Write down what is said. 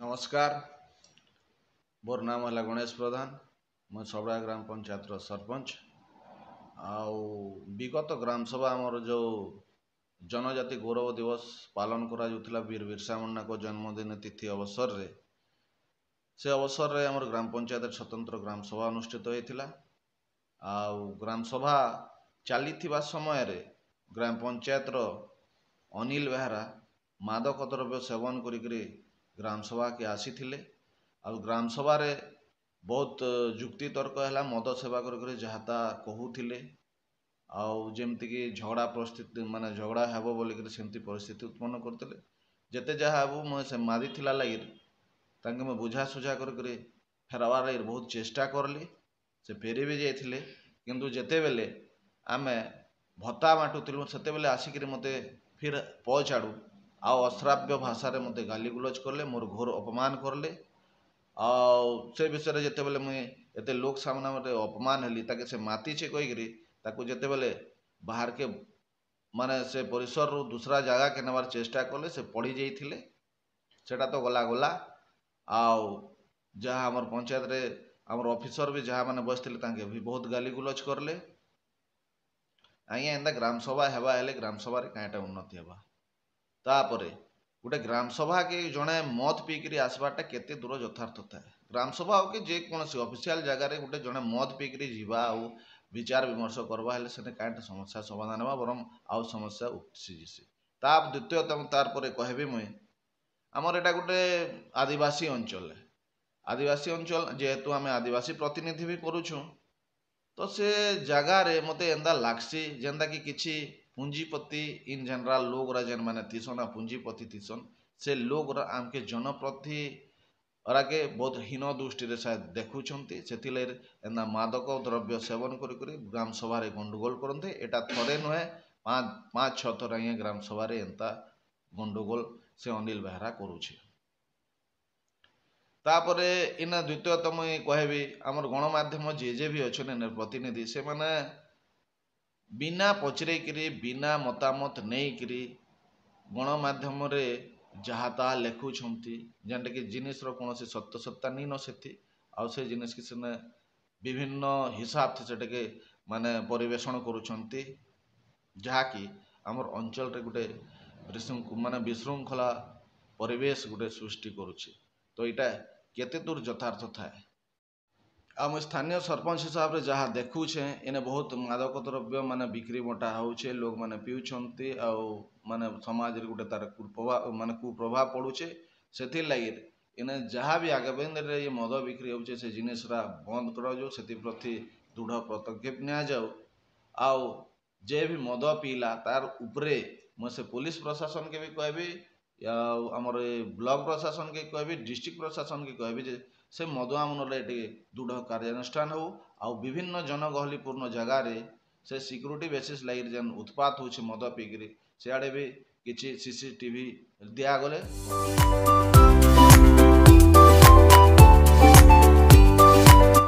नमस्कार। मोर नाम है गणेश प्रधान। मैं सबड़ा ग्राम पंचायत सरपंच। आउ विगत ग्राम सभा आमर जो जनजाति गौरव दिवस पालन करा वीर बिरसा मुंडा को जन्मदिन तिथि अवसर रे से अवसर रे आमर ग्राम पंचायत स्वतंत्र ग्राम सभा अनुष्ठित होता। आउ ग्राम सभा चली समय रे ग्राम पंचायत अनिल बेहरा मादक द्रव्य सेवन करी ग्राम सभा के आसी आ ग्राम सभा रे बहुत जुक्ति तर्क है मद सेवा कर जहाँ कहूले आमती कि झगड़ा परिस्थिति माने झगड़ा हेब बोलिक सेमती परिस्थिति उत्पन्न करते जेते जहाँ हेबू मुझे से मादी लगी तांके मैं बुझा सुझा कर फेरवार लगी बहुत चेष्टा करली। से फेरी भी जाइए किंतु जेते बेले आमे भत्ता बांटुलु सेते बेले आसिक मते फिर पछाड़ू आउ अश्राव्य भाषा रे मते गाली गुलज करले, मोर घोर अपमान करले। से विषय जिते बेले मुई एते लोक सामना मते अपमान हेली ताके से माती छे कहीकि ताकू जिते बेले बाहर के माने से परिसर रू दूसरा जगह के नबार चेष्टा कले से पड़ी जाइथिले। सेटा तो गला गला आउ जहाँ आमर पंचायत रे आमर ऑफिसर भी जहाँ माने बसथिले तांके भी बहुत गाली गुलज करले। आज्ञा एंदा ग्राम सभा हेबा हेले ग्राम सभा रे काईटा उन्नति हेबा तापरे गोटे ग्राम सभा के जड़े मद पीकरी आसबाटा केते दूर यथार्थ थाए। ग्राम सभा हो कि जेकोसी ऑफिशियल जगह गोटे जड़े मद पीकरी जीवा आउ विचार विमर्श करवा हेले सेने काईटा समस्या समाधान हेबा बरम आउ समस्या उपसीजी ताप द्वितीयतम तार परे कहबी मुई आमर एटा गोटे आदिवासी अंचल जेहेतु आम आदिवासी प्रतिनिधि भी करुछुँ तो से जगार रे मते एंदा लागसी जेंदा कि किछि पूंजीपति इन जनरल लोग जेन माने तीसन आ पूंजीपति तीसन से लोग आमके जनप्रति अराके बहुत हीन दृष्टि रे शायद देखुछंती सेथिले एंदा मादक द्रव्य सेवन करी ग्राम सभा रे गंडगोल करते। एटा थरे नुहे पाँच छः थर ग्राम सभा रे एंता गंडगोल से अनिल बेहरा करुछे। तापरे इन द्वितीयतम कहबी आमर गणमाध्यम जे भी अच्छे प्रतिनिधि से माने बिना पचरेकरी बिना मतामत नहीं गणमाध्यम रे जहाँ ताहा लेखुछंती जेनटा कि जिनिस कौन सत्य सत्ता नहीं न सेठी आउ से जिनिस कि सेने विभिन्न हिसाब से सेटाके माने परिवेषण करुछंती जहाँकि आमर अंचल रे गोटे माने विशृंखला परिवेश गोटे सृष्टि करुछि। तो यहाँ केते दूर यथार्थ थाए आम स्थानीय सरपंच हिसाब से जहाँ देखुछे इने बहुत मादक द्रव्य माने बिक्री बटा होउछे, लोग माने पिउछंती आउ माने समाज रे गोटे तार कुप्रभाव माने कुप्रभाव पड़ुछे। सेथिर लागि इने जहाँ भी आगामी दिन रे ये मद बिक्री होउछे से जिनिसरा बंद करा जो सेति प्रति दृढ़ पदक्षेप निया जाऊ। आउ जे भी मद पीला तार उपरे मैं से पुलिस प्रशासन के भी कहबी आमर ब्लॉक प्रशासन के कहबी डिस्ट्रिक्ट प्रशासन के कहबी जे से मद आमन दृढ़ कार्यानुष्ठान हो आउ विभिन्न जनगहलीपूर्ण जगार रे से सिक्यूरीटी बेसिस लगी जेन उत्पात हो मद पीकरी सियाड़े भी किसी सीसीटीवी दिया गले।